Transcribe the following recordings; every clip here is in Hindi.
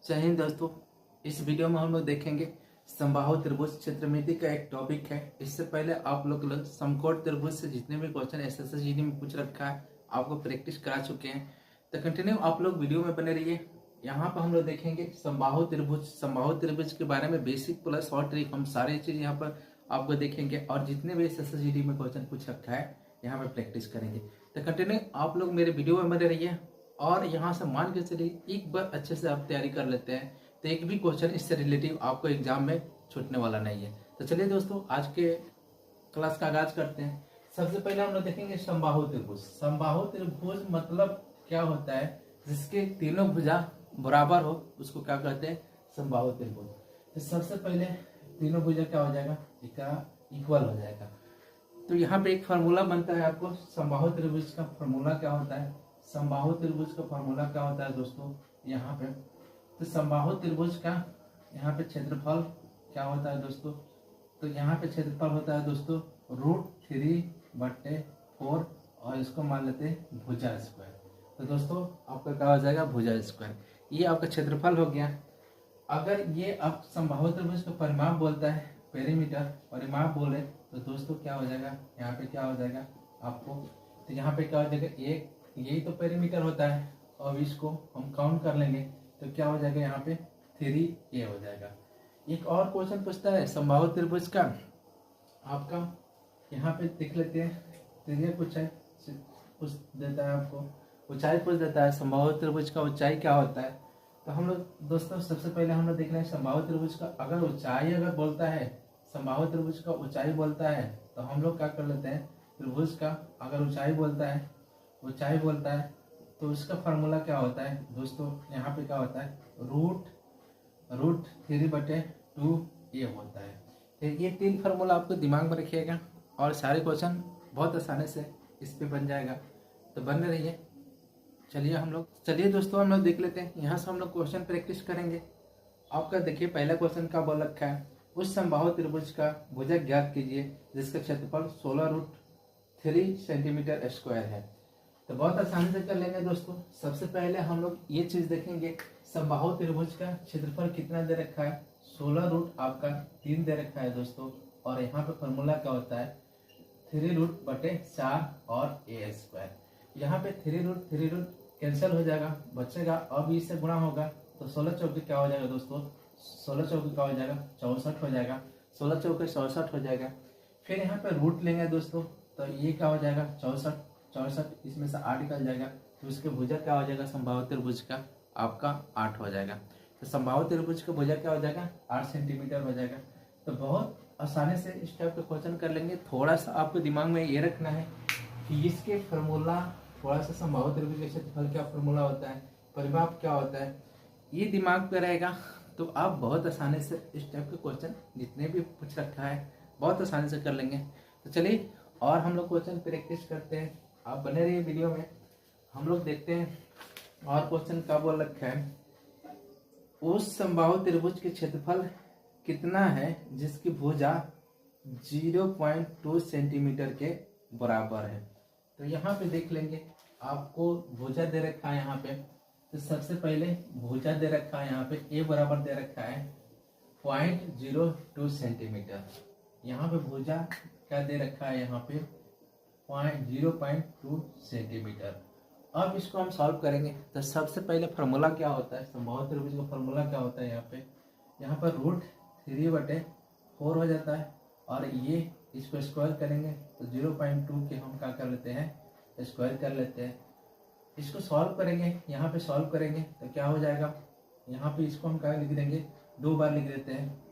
जय हिंद दोस्तों। इस वीडियो में हम लोग देखेंगे समबाहु त्रिभुज क्षेत्रमिति का एक टॉपिक है। इससे पहले आप लोग समकोण त्रिभुज से जितने भी क्वेश्चन एसएसजी में पूछ रखा है आपको प्रैक्टिस करा चुके हैं, तो कंटिन्यू आप लोग वीडियो में बने रहिए। यहाँ पर हम लोग देखेंगे समबाहु त्रिभुज के बारे में बेसिक प्लस और ट्रिक, हम सारी चीज यहाँ पर आपको देखेंगे और जितने भी एसएसजी में क्वेश्चन पूछ रखा है यहाँ पर प्रैक्टिस करेंगे। तो कंटिन्यू आप लोग मेरे वीडियो में बने रहिए और यहाँ से मान के चलिए एक बार अच्छे से आप तैयारी कर लेते हैं तो एक भी क्वेश्चन इससे रिलेटिव आपको एग्जाम में छूटने वाला नहीं है। तो चलिए दोस्तों आज के क्लास का आगाज करते हैं। सबसे पहले हम लोग देखेंगे समबाहु त्रिभुज। समबाहु त्रिभुज मतलब क्या होता है, जिसके तीनों भुजा बराबर हो उसको क्या कहते हैं, समबाहु त्रिभुज। तो सबसे पहले तीनों भुजा क्या हो जाएगा, इक्वल हो जाएगा। तो यहाँ पे एक फार्मूला बनता है आपको समबाहु त्रिभुज का। फार्मूला क्या होता है, समबाहु त्रिभुज का फार्मूला क्या होता है दोस्तों यहाँ पे, तो समबाहु त्रिभुज का यहाँ पे क्षेत्रफल क्या होता है दोस्तों, तो यहाँ पे क्षेत्रफल होता है दोस्तों √3/4 और इसको मान लेते हैं भुजा स्क्वायर। तो दोस्तों आपका क्या हो जाएगा, भुजा स्क्वायर। ये आपका क्षेत्रफल हो गया। अगर ये आप समबाहु त्रिभुज का परिमाप बोलता है, पेरीमीटर परिमाप बोले तो दोस्तों क्या हो जाएगा, यहाँ पे क्या हो जाएगा आपको, तो यहाँ पे क्या हो जाएगा एक, यही तो पेरीमीटर होता है और इसको हम काउंट कर लेंगे तो क्या हो जाएगा यहाँ पे 3a हो जाएगा। एक और क्वेश्चन पूछता है समबाहु त्रिभुज का आपका, यहाँ पे देख लेते हैं। त्रिज्या पूछ देता है आपको, ऊंचाई पूछ देता है समबाहु त्रिभुज का ऊंचाई क्या होता है। तो हम लोग दोस्तों सबसे पहले हम लोग देख रहे हैं समबाहु त्रिभुज का अगर ऊंचाई अगर बोलता है, समबाहु त्रिभुज का ऊंचाई बोलता है तो हम लोग क्या कर लेते हैं, त्रिभुज का अगर ऊंचाई बोलता है तो उसका फार्मूला क्या होता है दोस्तों, यहाँ पे क्या होता है √3/2a होता है। तो ये तीन फार्मूला आपको दिमाग में रखिएगा और सारे क्वेश्चन बहुत आसानी से इस पे बन जाएगा, तो बने रहिए। चलिए दोस्तों हम लोग देख लेते हैं। यहाँ से हम लोग क्वेश्चन प्रैक्टिस करेंगे। आपका देखिए पहला क्वेश्चन क्या बोल रखा है, उस समबाहु त्रिभुज का भुजा ज्ञात कीजिए जिसका क्षेत्रफल 16√3 सेंटीमीटर स्क्वायर है। तो बहुत आसानी से कर लेंगे दोस्तों। सबसे पहले हम लोग ये चीज देखेंगे समबाहु त्रिभुज का क्षेत्रफल कितना दे रखा है, 16√3 दे रखा है दोस्तों। और यहाँ पे फॉर्मूला क्या होता है 3√4 और a²। यहाँ पे 3√3 कैंसिल हो जाएगा, बचेगा अब इससे गुणा होगा तो 16 चौके क्या हो जाएगा दोस्तों, 16 चौके क्या हो जाएगा 64 हो जाएगा, 16 चौके 64 हो जाएगा। फिर यहाँ पे रूट लेंगे दोस्तों तो ये क्या हो जाएगा 64, इसमें से 8 निकल जाएगा तो उसके भुजा क्या हो जाएगा समबाहु त्रिभुज का आपका 8 हो जाएगा। तो समबाहु त्रिभुज का भुजा क्या हो जाएगा 8 सेंटीमीटर हो जाएगा। तो बहुत आसानी से इस टाइप का क्वेश्चन कर लेंगे। थोड़ा सा आपको दिमाग में ये रखना है कि इसके फार्मूला थोड़ा सा समबाहु त्रिभुज के क्षेत्रफल क्या फार्मूला होता है, परिमाप क्या होता है, ये दिमाग पे रहेगा तो आप बहुत आसानी से इस टाइप के क्वेश्चन जितने भी पूछ रखा है बहुत आसानी से कर लेंगे। तो चलिए और हम लोग क्वेश्चन प्रैक्टिस करते हैं, आप बने रहिए वीडियो में। हम लोग देखते हैं और क्वेश्चन क्या बोल रखा है, उस समबाहु त्रिभुज के क्षेत्रफल कितना है जिसकी भुजा 0.2 सेंटीमीटर के बराबर है। तो यहाँ पे देख लेंगे आपको भुजा दे रखा है यहाँ पे। तो सबसे पहले भुजा दे रखा है यहाँ पे a बराबर दे रखा है 0.02 सेंटीमीटर। यहाँ पे भुजा क्या दे रखा है यहाँ पे 0.2 सेंटीमीटर। अब इसको हम सॉल्व करेंगे। तो सबसे पहले फार्मूला क्या होता है, समबाहु त्रिभुज का फार्मूला क्या होता है यहाँ पर √3/4 हो जाता है और ये इसको स्क्वायर करेंगे तो 0.2 के हम क्या कर लेते हैं, स्क्वायर कर लेते हैं। इसको सॉल्व करेंगे, यहाँ पे सॉल्व करेंगे तो क्या हो जाएगा, यहाँ पे इसको हम क्या लिख देंगे 2 बार लिख देते हैं,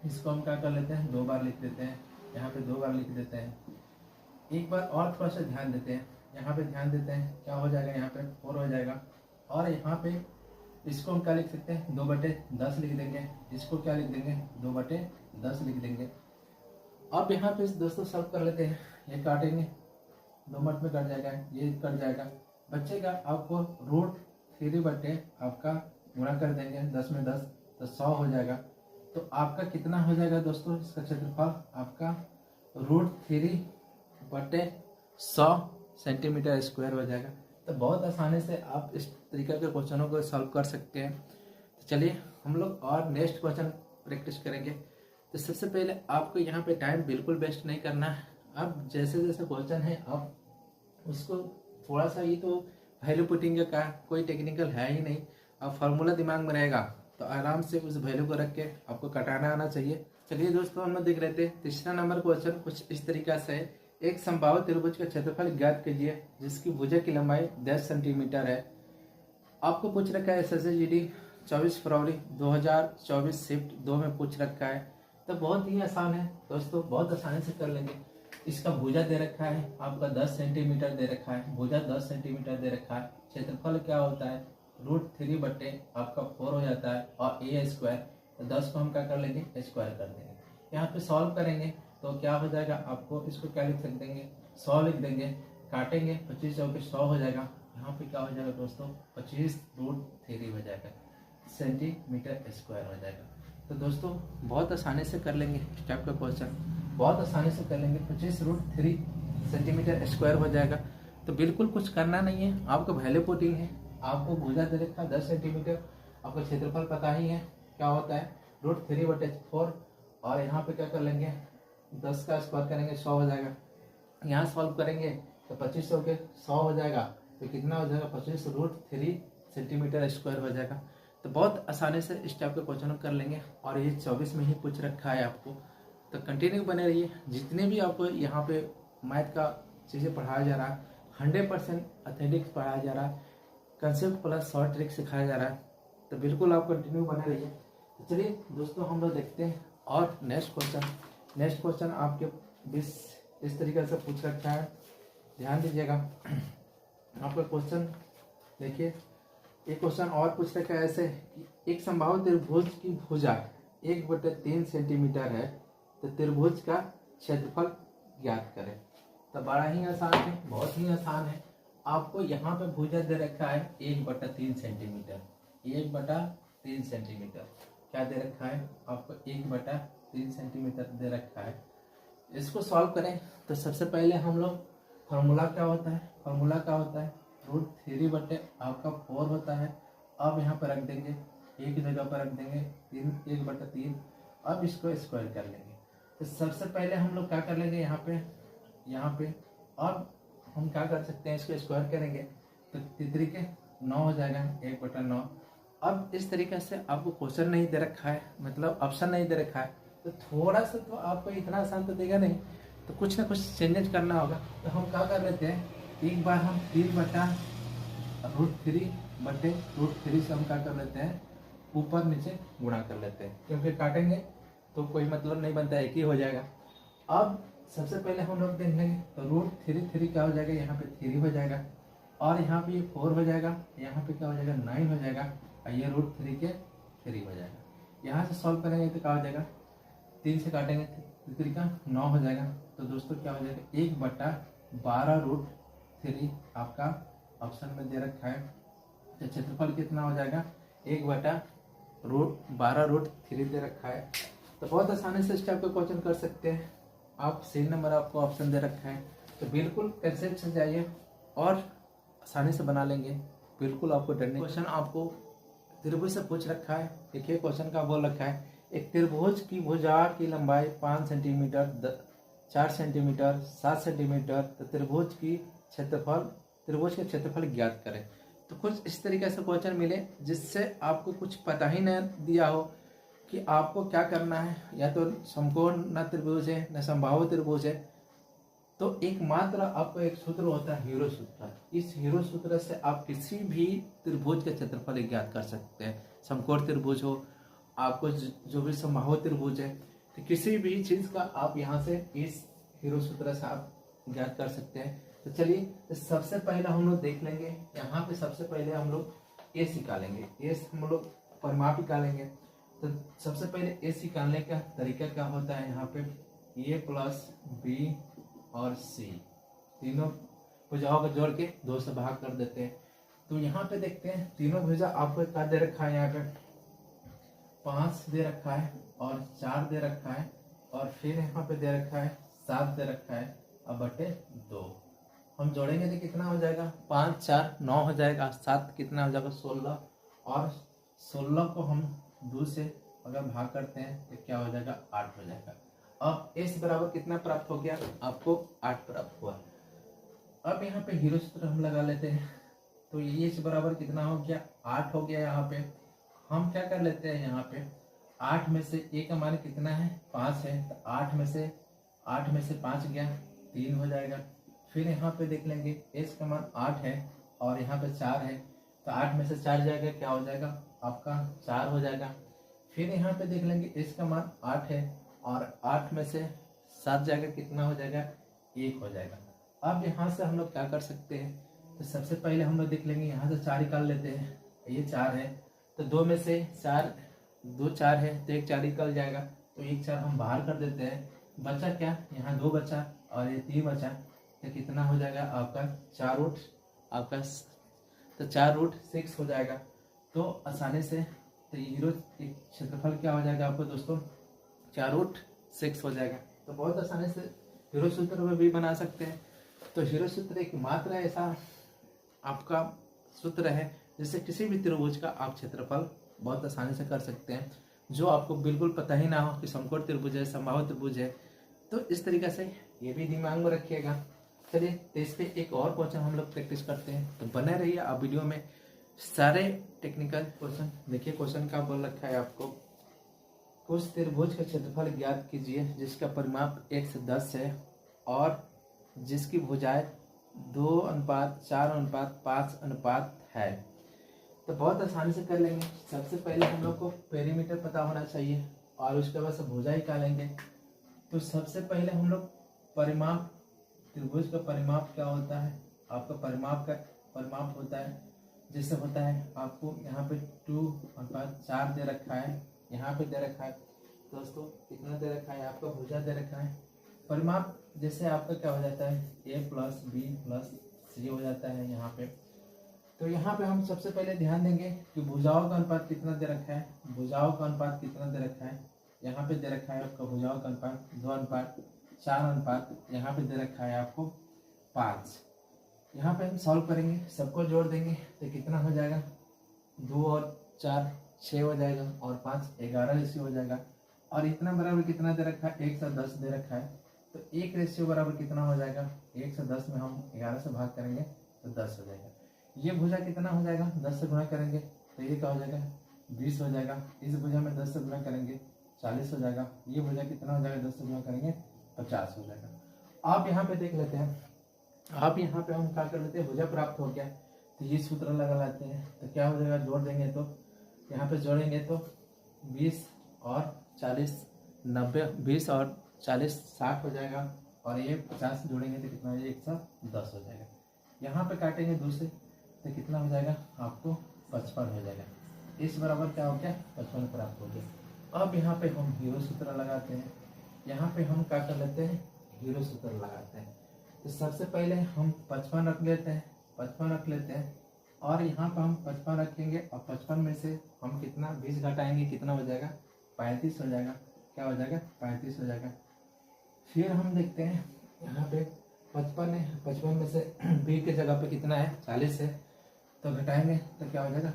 इसको हम क्या कर लेते हैं 2 बार लिख देते हैं, यहाँ पे 2 बार लिख देते हैं। एक बार और थोड़ा सा ध्यान देते हैं, यहाँ पे ध्यान देते हैं क्या हो जाएगा, यहाँ पे 4 हो जाएगा और यहाँ पे इसको हम क्या लिख सकते हैं 2/10 लिख देंगे, इसको क्या लिख देंगे 2/10 लिख देंगे। अब यहाँ पे दोस्तों सॉल्व कर लेते हैं, ये काटेंगे 2 मट में कट जाएगा, ये कट जाएगा, बचेगा आपको √3 आपका गुणा कर देंगे 10 में 10 तो 100 हो जाएगा। तो आपका कितना हो जाएगा दोस्तों, इसका क्षेत्रफल आपका √3/100 सेंटीमीटर स्क्वायर हो जाएगा। तो बहुत आसानी से आप इस तरीके के क्वेश्चनों को सॉल्व कर सकते हैं। तो चलिए हम लोग और नेक्स्ट क्वेश्चन प्रैक्टिस करेंगे। तो सबसे पहले आपको यहाँ पे टाइम बिल्कुल वेस्ट नहीं करना है। अब जैसे जैसे क्वेश्चन है आप उसको थोड़ा सा, ये तो वैल्यू पुटिंग का कोई टेक्निकल है ही नहीं, अब फार्मूला दिमाग में रहेगा तो आराम से उस वैल्यू को रख के आपको कटाना आना चाहिए। चलिए दोस्तों हम लोग देख लेते हैं तीसरा नंबर क्वेश्चन कुछ इस तरीका से है। एक समबाहु त्रिभुज का क्षेत्रफल ज्ञात कीजिए जिसकी भुजा की लंबाई 10 सेंटीमीटर है। आपको पूछ रखा है SSGD 24 फरवरी 2024 शिफ्ट 2 में पूछ रखा है। तो बहुत ही आसान है दोस्तों, बहुत आसानी से कर लेंगे। इसका भुजा दे रखा है आपका 10 सेंटीमीटर दे रखा है, भुजा 10 सेंटीमीटर दे रखा है। क्षेत्रफल क्या होता है √3 बटे आपका 4 हो जाता है और a स्क्वायर, तो 10 को हम क्या कर लेंगे स्क्वायर कर देंगे। यहाँ पे सॉल्व करेंगे तो क्या हो जाएगा, आपको इसको क्या लिख सकते हैं 100 लिख देंगे, काटेंगे 25 के 100 हो जाएगा। यहाँ पे क्या हो जाएगा दोस्तों 25√3 हो जाएगा सेंटीमीटर स्क्वायर हो जाएगा। तो दोस्तों बहुत आसानी से कर लेंगे इस टाइप का क्वेश्चन, बहुत आसानी से कर लेंगे। 25√3 सेंटीमीटर स्क्वायर हो जाएगा। तो बिल्कुल कुछ करना नहीं है, आपको वैल्यू पुटिंग है। आपको भुजा दे रखा 10 सेंटीमीटर, आपका क्षेत्रफल पता ही है क्या होता है √3/4, और यहाँ पे क्या कर लेंगे 10 का स्क्वायर करेंगे 100 हो जाएगा। यहाँ सॉल्व करेंगे तो 25 के 100 हो जाएगा, तो कितना हो जाएगा 25√3 सेंटीमीटर स्क्वायर हो जाएगा। तो बहुत आसानी से इस टाइप के क्वेश्चन कर लेंगे, और ये 24 में ही पूछ रखा है आपको। तो कंटिन्यू बने रहिए, जितने भी आपको यहाँ पे मैथ का चीज़ें पढ़ाया जा रहा है 100% ऑथेंटिक पढ़ाया जा रहा है, कंसेप्ट प्लस शॉर्ट ट्रिक सिखाया जा रहा है। तो बिल्कुल आप कंटिन्यू बने रहिए। तो चलिए दोस्तों हम लोग देखते हैं और नेक्स्ट क्वेश्चन आपके इस तरीके से पूछ रखा है, ध्यान दीजिएगा। आपका क्वेश्चन देखिए, एक क्वेश्चन और पूछ रखा है ऐसे कि एक समबाहु त्रिभुज की भुजा 1/3 सेंटीमीटर है, तो त्रिभुज का क्षेत्रफल ज्ञात करें। तो बड़ा ही आसान है, बहुत ही आसान है। आपको यहाँ पे भुजा दे रखा है 1/3 सेंटीमीटर, 1/3 सेंटीमीटर क्या दे रखा है आपको 1/3 सेंटीमीटर दे रखा है। इसको सॉल्व करें तो सबसे पहले हम लोग फार्मूला क्या होता है √3 बटे आपका 4 होता है। अब यहाँ पर रख देंगे, एक जगह पर रख देंगे 1/3। अब इसको स्क्वायर कर लेंगे। तो सबसे पहले हम लोग क्या कर लेंगे यहाँ पे अब हम क्या कर सकते हैं, इसको स्क्वायर करेंगे तो 3 9 हो जाएगा 1/9। अब इस तरीके से आपको क्वेश्चन नहीं दे रखा है, मतलब ऑप्शन नहीं दे रखा है, तो थोड़ा सा तो आपको इतना आसान तो देगा नहीं, तो कुछ ना कुछ चेंजेस करना होगा। तो हम क्या कर लेते हैं, एक बार हम 3/√3 से हम क्या कर लेते हैं ऊपर नीचे गुणा कर लेते हैं, क्योंकि काटेंगे तो कोई मतलब नहीं बनता, एक ही हो जाएगा। अब सबसे पहले हम लोग देख लेंगे तो √3 क्या हो जाएगा, यहाँ पे 3 हो जाएगा, और यहाँ पे ये 4 हो जाएगा, यहाँ पे क्या हो जाएगा 9 हो जाएगा, और ये √3 के 3 हो जाएगा। यहाँ से सॉल्व करेंगे तो क्या हो जाएगा 3 से काटेंगे 3 का 9 हो जाएगा। तो दोस्तों क्या हो जाएगा 1/12√3 आपका ऑप्शन में दे रखा है। तो क्षेत्रफल कितना हो जाएगा 1/12√3 दे रखा है। तो बहुत आसानी से इस टाइप का क्वेश्चन कर सकते हैं आप। सही नंबर आपको ऑप्शन दे रखा है, तो बिल्कुल कंसेप्ट से जाइए और आसानी से बना लेंगे, बिल्कुल आपको डरने। क्वेश्चन आपको त्रिभुज से पूछ रखा है। देखिए क्वेश्चन का बोल रखा है एक त्रिभुज की भुजा की लंबाई 5 सेंटीमीटर 4 सेंटीमीटर 7 सेंटीमीटर, तो त्रिभुज के क्षेत्रफल ज्ञात करें। तो कुछ इस तरीके से क्वेश्चन मिले जिससे आपको कुछ पता ही नहीं दिया हो कि आपको क्या करना है, या तो समकोण न त्रिभुज है न समबाहु त्रिभुज है, तो एकमात्र आपको एक सूत्र होता है हीरो सूत्र। इस हीरो सूत्र से आप किसी भी त्रिभुज का क्षेत्रफल ज्ञात कर सकते हैं। समकोण त्रिभुज हो, आपको जो भी समबाहु त्रिभुज है, तो किसी भी चीज का आप यहाँ से इस हीरो सूत्र से आप ज्ञात कर सकते हैं। तो चलिए तो सबसे पहले हम लोग देख लेंगे, यहाँ पे सबसे पहले हम लोग एस निकालेंगे। एस हम लोग परिमाप निकालेंगे। तो सबसे पहले एस निकालने का तरीका क्या होता है, यहाँ पे ए प्लस बी और सी तीनों भुजाओं को जोड़ के 2 से भाग कर देते हैं। तो यहाँ पे देखते हैं तीनों भुजा आपको क्या दे रखा है, यहाँ पे 5 दे रखा है और 4 दे रखा है, और फिर यहाँ पे दे रखा है 7 दे रखा है और बटे 2। हम जोड़ेंगे तो कितना हो जाएगा 5 4 9 हो जाएगा, 7 कितना हो जाएगा 16, और 16 को हम 2 से अगर भाग करते हैं तो क्या हो जाएगा, 8 हो जाएगा। अब s बराबर कितना प्राप्त हो गया, आपको 8 प्राप्त हुआ। अब यहाँ पे हीरो सूत्र हम लगा लेते हैं, तो ये s बराबर कितना हो गया, 8 हो गया। यहाँ पे हम क्या कर लेते हैं, यहाँ पे 8 में से a का मान कितना है, 5 है, तो 8 में से 5 गया, 3 हो जाएगा। फिर यहाँ पे देख लेंगे s का मान 8 है और यहाँ पे 4 है, तो 8 में से 4 जाएगा, क्या हो जाएगा आपका 4 हो जाएगा। फिर यहाँ पे देख लेंगे s का मान 8 है और 8 में से 7 जाएगा, कितना हो जाएगा, 1 हो जाएगा। अब यहाँ से हम लोग क्या कर सकते हैं, तो सबसे पहले हम लोग देख लेंगे, यहाँ से 4 निकाल लेते हैं, ये 4 है, तो 2 में से 4, 2 4 है, तो 1 4 निकल जाएगा, तो 1 4 हम बाहर कर देते हैं। बचा क्या, यहाँ 2 बचा और ये 3 बचा, तो कितना हो जाएगा आपका 4 रूट आपका, तो 4 रूट 6 हो जाएगा। तो आसानी से तो हीरो क्षेत्रफल क्या हो जाएगा आपको दोस्तों, 4 रूट 6 हो जाएगा। तो बहुत आसानी से हीरो सूत्र में भी बना सकते हैं। तो हीरो सूत्र एक मात्र ऐसा आपका सूत्र है जिससे किसी भी त्रिभुज का आप क्षेत्रफल बहुत आसानी से कर सकते हैं, जो आपको बिल्कुल पता ही ना हो कि समकोण त्रिभुज है, समबाहु त्रिभुज है। तो इस तरीके से ये भी दिमाग में रखिएगा। चलिए, तो इस पे एक और क्वेश्चन हम लोग प्रैक्टिस करते हैं, तो बने रहिए आप वीडियो में। सारे टेक्निकल क्वेश्चन देखिए। क्वेश्चन का बोल रखा है आपको, उस त्रिभुज का क्षेत्रफल ज्ञात कीजिए जिसका परिमाप 1:10 है और जिसकी भुजाएं 2:4:5 है। तो बहुत आसानी से कर लेंगे। सबसे पहले हम लोग को पेरीमीटर पता होना चाहिए और उसके बाद से भुजा निकालेंगे। तो सबसे पहले हम लोग परिमाप, त्रिभुज का परिमाप क्या होता है, आपका परिमाप होता है, जैसे होता है आपको यहाँ पे 2:4 दे रखा है, यहाँ पे दे रखा है दोस्तों, कितना दे रखा है आपका, भुजा दे रखा है। परिमाप जैसे आपका क्या हो जाता है, a + b + c हो जाता है यहाँ पे। तो यहाँ पे हम सबसे पहले ध्यान देंगे कि भुजाओं का अनुपात कितना दे रखा है, भुजाओं का अनुपात कितना दे रखा है, यहाँ पे दे रखा है आपका भुजाओं का अनुपात 2:4, यहाँ पे दे रखा है आपको 5। यहाँ पे हम सॉल्व करेंगे, सबको जोड़ देंगे तो कितना हो जाएगा, 2 और 4 6 हो जाएगा और 5 11 रेशियो हो जाएगा। और इतना बराबर कितना दे रखा है, 1:10 दे रखा है। तो 1 रेशियो बराबर कितना हो जाएगा, 1:10 में हम 11 से भाग करेंगे तो 10 हो जाएगा। ये भुजा कितना हो जाएगा, 10 से गुणा करेंगे तो ये क्या हो जाएगा, 20 हो जाएगा। इस भुजा में 10 से गुणा करेंगे 40 हो जाएगा। ये भुजा कितना हो जाएगा, 10 से गुणा करेंगे 50 हो जाएगा। आप यहाँ पे देख लेते हैं, आप यहाँ पे हम क्या कर लेते हैं, भुजा प्राप्त हो गया तो ये सूत्र लगा लेते हैं। तो क्या हो जाएगा, जोड़ देंगे तो यहाँ पे जोड़ेंगे तो 20 और 40 90, 20 और 40 60 हो जाएगा और ये 50 जोड़ेंगे तो कितना हो जाएगा, 110 हो जाएगा। यहाँ पे काटेंगे 2 से तो कितना हो जाएगा आपको 55 हो जाएगा। इस बराबर क्या हो गया, 55 प्राप्त हो गया। अब यहाँ पे हम हीरो सूत्र लगाते हैं। यहाँ पे हम क्या कर लेते हैं, हीरो सूत्र लगाते हैं। तो सबसे पहले हम 55 रख लेते हैं, 55 रख लेते हैं और यहाँ पर हम 55 रखेंगे और 55 में से हम कितना 20 घटाएंगे, कितना हो जाएगा 35 हो जाएगा। क्या हो जाएगा, 35 हो जाएगा। फिर हम देखते हैं यहाँ पे 55 है, 55 में से 20 की जगह पे कितना है 40 है, तो घटाएंगे तो क्या हो जाएगा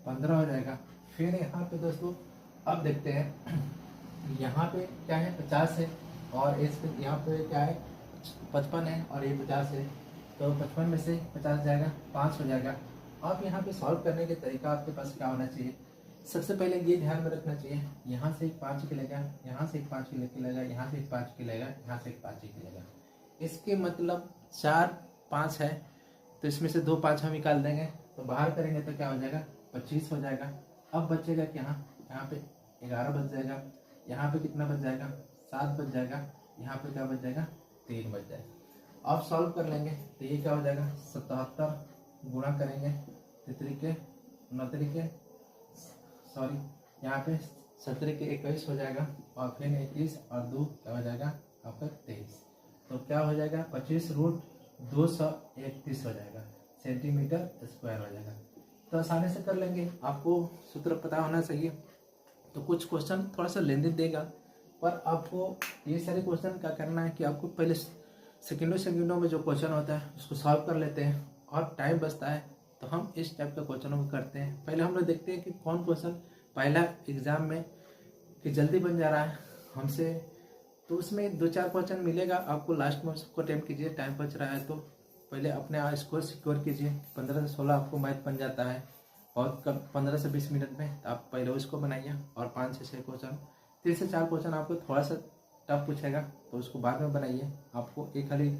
15 हो जाएगा। फिर यहाँ पे दोस्तों अब देखते हैं, यहाँ पे क्या है 50 है और इस पे यहाँ पे क्या है 55 है और ये 50 है, तो 55 में से 50 जाएगा 5 हो जाएगा। अब यहाँ पे सॉल्व करने के तरीका आपके पास क्या होना चाहिए, सबसे पहले ये ध्यान में रखना चाहिए, यहाँ से एक 5 निकलेगा, यहाँ से एक 5 निकलेगा, यहाँ से एक 5 निकलेगा, यहाँ से एक 5 निकलेगा। इसके मतलब 4 5 है, तो इसमें से 2 5 हम निकाल देंगे तो बाहर करेंगे तो क्या हो जाएगा 25 हो जाएगा। अब बचेगा क्या, यहाँ पे 11 बच जाएगा, यहाँ पे कितना बच जाएगा 7 बच जाएगा, यहाँ पे क्या बच जाएगा 3 बच जाएगा। अब सॉल्व कर लेंगे तो ये क्या हो जाएगा 77 गुणा करेंगे 3 यहाँ पे 17 के 21 हो जाएगा और फिर 21 और 2 क्या हो जाएगा आपका 23, तो क्या हो जाएगा 25√231 हो जाएगा सेंटीमीटर स्क्वायर हो जाएगा। तो आसानी से कर लेंगे, आपको सूत्र पता होना चाहिए। तो कुछ क्वेश्चन थोड़ा सा लेंदी देगा, पर आपको ये सारे क्वेश्चन क्या करना है कि आपको पहले सेकंडों में जो क्वेश्चन होता है उसको सॉल्व कर लेते हैं और टाइम बचता है तो हम इस टाइप का क्वेश्चनों को करते हैं। पहले हम लोग देखते हैं कि कौन क्वेश्चन पहला एग्जाम में कि जल्दी बन जा रहा है हमसे, तो उसमें 2-4 क्वेश्चन मिलेगा आपको, लास्ट में उसको अटेम्प्ट कीजिए। टाइम बच रहा है तो पहले अपने स्कोर सिक्योर कीजिए। 15 से 16 आपको मैथ बन जाता है बहुत कम, 15 से 20 मिनट में। तो आप पहले उसको बनाइए और 5 से 6 क्वेश्चन, 3 से 4 क्वेश्चन आपको थोड़ा सा टफ पूछेगा तो उसको बाद में बनाइए। आपको एक खाली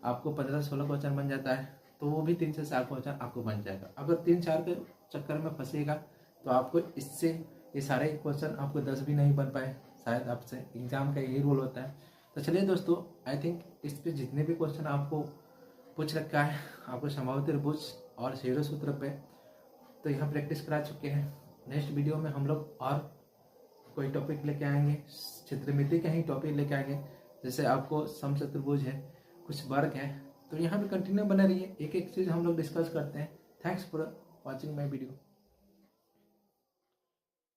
आपको 15 से 16 क्वेश्चन बन जाता है तो वो भी 3 से 4 क्वेश्चन आपको बन जाएगा। अगर 3-4 के चक्कर में फंसेगा तो आपको इससे ये सारे क्वेश्चन आपको 10 भी नहीं बन पाए शायद आपसे। एग्जाम का यही रूल होता है। तो चलिए दोस्तों, आई थिंक इस पे जितने भी क्वेश्चन आपको पूछ रखा है, आपको संभावित त्रिभुज और शेरो सूत्र पे तो यहाँ प्रैक्टिस करा चुके हैं। नेक्स्ट वीडियो में हम लोग और कोई टॉपिक लेके आएंगे, क्षेत्रमिति का ही टॉपिक लेके आएंगे। जैसे आपको समचतुर्भुज है, कुछ वर्ग है, तो यहाँ पे कंटिन्यू बने रहिए, एक एक चीज़ हम लोग डिस्कस करते हैं। Thanks for watching my video.